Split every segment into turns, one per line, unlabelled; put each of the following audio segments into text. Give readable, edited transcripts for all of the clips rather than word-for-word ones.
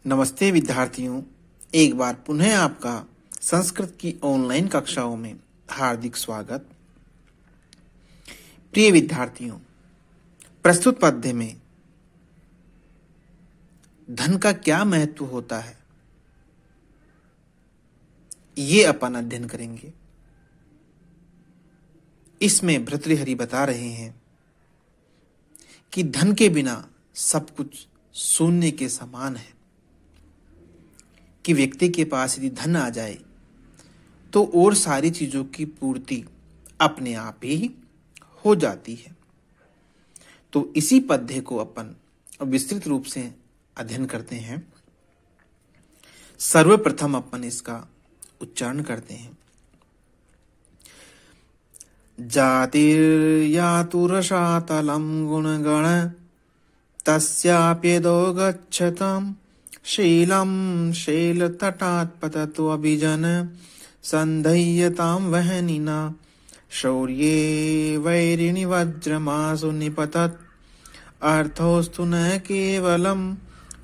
नमस्ते विद्यार्थियों, एक बार पुनः आपका संस्कृत की ऑनलाइन कक्षाओं में हार्दिक स्वागत। प्रिय विद्यार्थियों, प्रस्तुत पद्य में धन का क्या महत्व होता है, ये अपन अध्ययन करेंगे। इसमें भर्तृहरि बता रहे हैं कि धन के बिना सब कुछ शून्य के समान है, कि व्यक्ति के पास यदि धन आ जाए तो और सारी चीजों की पूर्ति अपने आप ही हो जाती है। तो इसी पद्य को अपन विस्तृत रूप से अध्ययन करते हैं। सर्वप्रथम अपन इसका उच्चारण करते हैं। जातिर्यातु रसातलं गुणगण तस्याप्यदो गच्छताम् शीलं शैलतटात् पततु अभिजन सन्धय्यतां वहनिना शौर्ये वैरिणि वज्रमासु निपतत् अर्थोस्तु न केवलं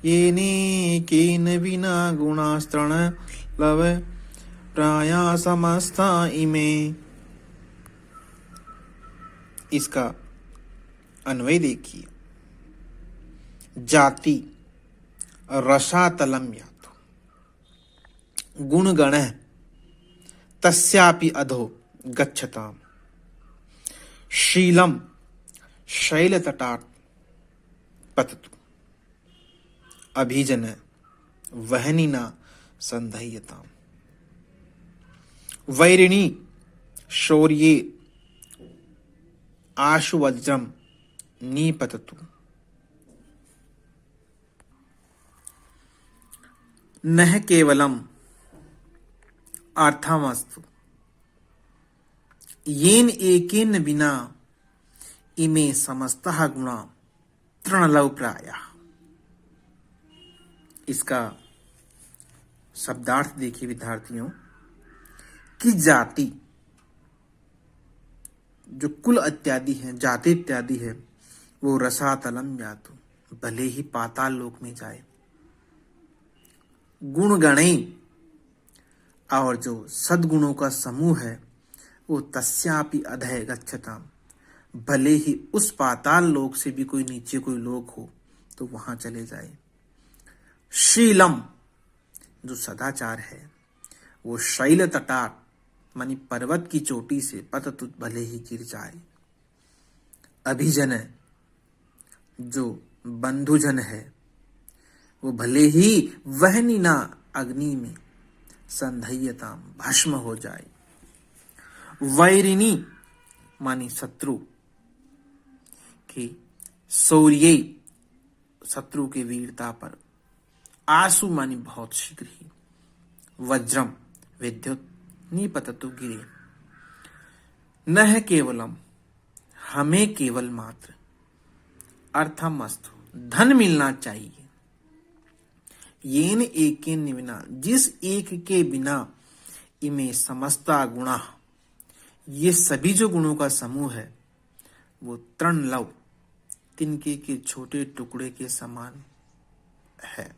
येनेकेन विना गुणास्तृण लव प्राया समस्ता इमे। इसका अन्वय देखिए। जाति रसातलम यातु गुणगण तस्यापि अधो गच्छताम शीलम शैलतटात् पततु अभिजन वहनिना सन्धय्यताम वैरिणी शौर्ये आशु वज्रम निपततु। नह केवलम अर्थमस्तु येन एकेन विना इमे समस्तः गुणा तृणलव प्रायः। इसका शब्दार्थ देखिए विद्यार्थियों, कि जाति जो कुल इत्यादि है, जाति इत्यादि है, वो रसातलम यातु भले ही पाताल लोक में जाए, गुण गणे और जो सद्गुणों का समूह है वो तस्यापि अधः गच्छताम भले ही उस पाताल लोक से भी कोई नीचे कोई लोक हो तो वहां चले जाए। शीलम जो सदाचार है वो शैल तटात् मानी पर्वत की चोटी से पततु भले ही गिर जाए। अभिजन जो बंधुजन है वो भले ही वहनिना अग्नि में संधय्यताम भस्म हो जाए। वैरिणी मानी शत्रु की शौर्ये शत्रु के वीरता पर, आसु मानी बहुत शीघ्र ही, वज्रम विद्युत निपततु गिरे। नह केवलम हमें केवल मात्र अर्थम अस्तु धन मिलना चाहिए, येन एकेन विना जिस एक के बिना इमे समस्ता गुणा ये सभी जो गुणों का समूह है वो तृणलव तिनके के छोटे टुकड़े के समान है।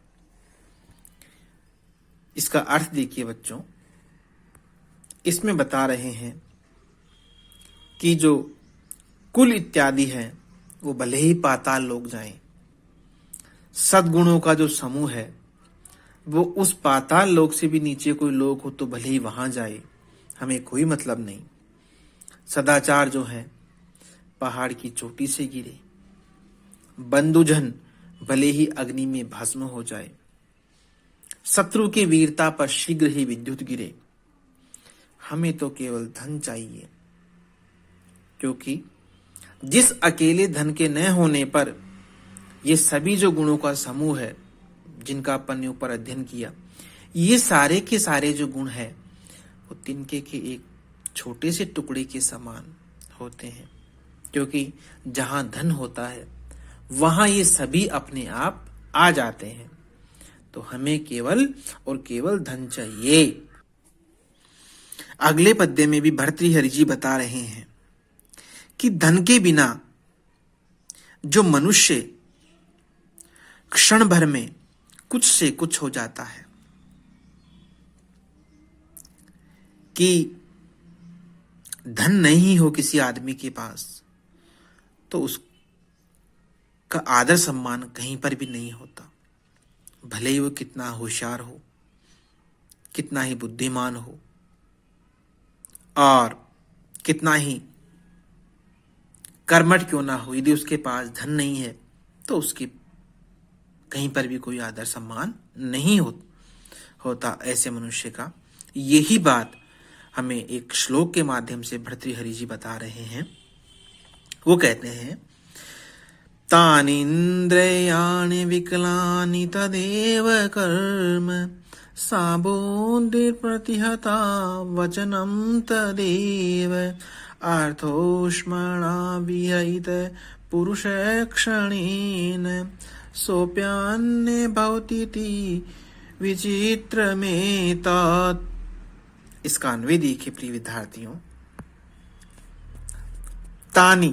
इसका अर्थ देखिए बच्चों, इसमें बता रहे हैं कि जो कुल इत्यादि है वो भले ही पाताल लोक जाएं, सद्गुणों का जो समूह है वो उस पाताल लोक से भी नीचे कोई लोक हो तो भले ही वहां जाए, हमें कोई मतलब नहीं। सदाचार जो है पहाड़ की चोटी से गिरे, बंधुजन भले ही अग्नि में भस्म हो जाए, शत्रु की वीरता पर शीघ्र ही विद्युत गिरे। हमें तो केवल धन चाहिए, क्योंकि जिस अकेले धन के न होने पर ये सभी जो गुणों का समूह है जिनका अपन ने ऊपर अध्ययन किया, ये सारे के सारे जो गुण है वो तिनके के एक छोटे से टुकड़े के समान होते हैं, क्योंकि जहां धन होता है वहां ये सभी अपने आप आ जाते हैं। तो हमें केवल और केवल धन चाहिए। अगले पद्य में भी भर्तृहरि जी बता रहे हैं कि धन के बिना जो मनुष्य क्षण भर में कुछ से कुछ हो जाता है कि धन नहीं हो किसी आदमी के पास तो उसका आदर सम्मान कहीं पर भी नहीं होता, भले ही वो कितना होशियार हो, कितना ही बुद्धिमान हो और कितना ही कर्मठ क्यों ना हो। यदि उसके पास धन नहीं है तो उसके कहीं पर भी कोई आदर सम्मान नहीं होता ऐसे मनुष्य का। यही बात हमें एक श्लोक के माध्यम से भर्तृहरि जी बता रहे हैं। वो कहते हैं, तानीन्द्रियाणि विकलानि तदेव कर्म सा बुद्धिर्प्रतिहता वचनं तदेव अर्थोष्मणा विहित पुरुष क्षणेन सोप्यान्ने भवतीति विचित्रमेतत्। इसका अन्वय देखिए प्रिय विद्यार्थियों। तानि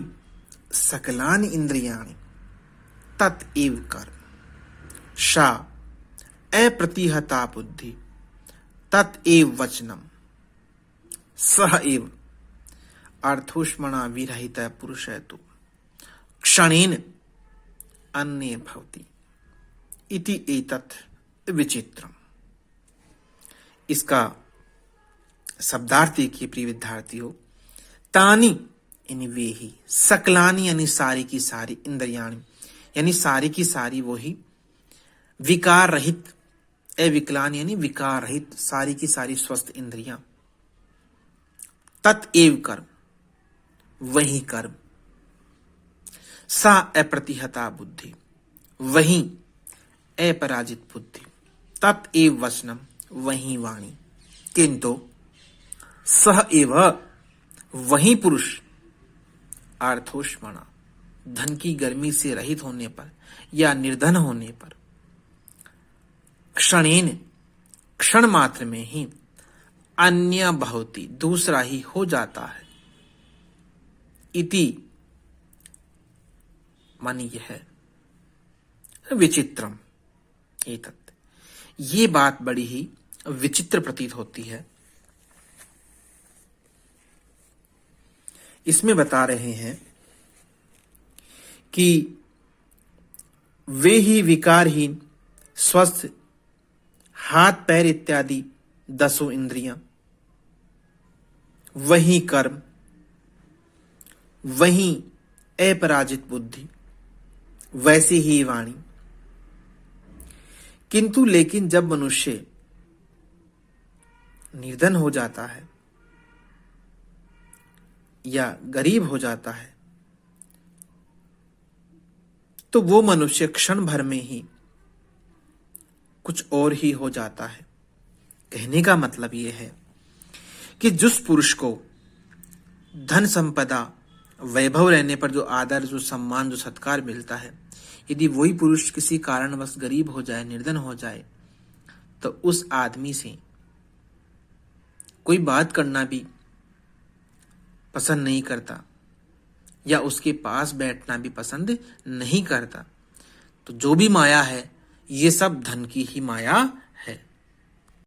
सकलानि इंद्रियाणि तत् एव कर्म सा अप्रतिहता बुद्धि तत् एव वचनम सह एव अर्थोष्मणा विरहित पुरुषैतु क्षणेन अन्ये भवति इति एतत् विचित्रम। इसका शब्दार्थ देखिए प्रिय विद्यार्थियों। तानी यानी वे ही, सकलानी यानी सारी की सारी, इंद्रियाणी यानी सारी की सारी वो ही, विकार रहित, अविकलान यानी विकार रहित, सारी की सारी स्वस्थ इंद्रियां, तत्एव कर्म वही कर्म, सा अप्रतिहता बुद्धि वही अपराजित बुद्धि, तत्एव वचनम वही वाणी, किंतु सह एव वही पुरुष अर्थोष्मणा धन की गर्मी से रहित होने पर या निर्धन होने पर क्षणेन क्षण मात्र में ही अन्य भवति दूसरा ही हो जाता है, इति मानी यह है विचित्रम एतत्। ये बात बड़ी ही विचित्र प्रतीत होती है। इसमें बता रहे हैं कि वे ही विकारहीन स्वस्थ हाथ पैर इत्यादि 10 इंद्रियां, वही कर्म, वही अपराजित बुद्धि, वैसी ही वाणी। किंतु लेकिन जब मनुष्य निर्धन हो जाता है या गरीब हो जाता है तो वो मनुष्य क्षण भर में ही कुछ और ही हो जाता है। कहने का मतलब यह है कि जिस पुरुष को धन संपदा वैभव रहने पर जो आदर, जो सम्मान, जो सत्कार मिलता है, यदि वही पुरुष किसी कारणवश गरीब हो जाए, निर्धन हो जाए, तो उस आदमी से कोई बात करना भी पसंद नहीं करता या उसके पास बैठना भी पसंद नहीं करता। तो जो भी माया है ये सब धन की ही माया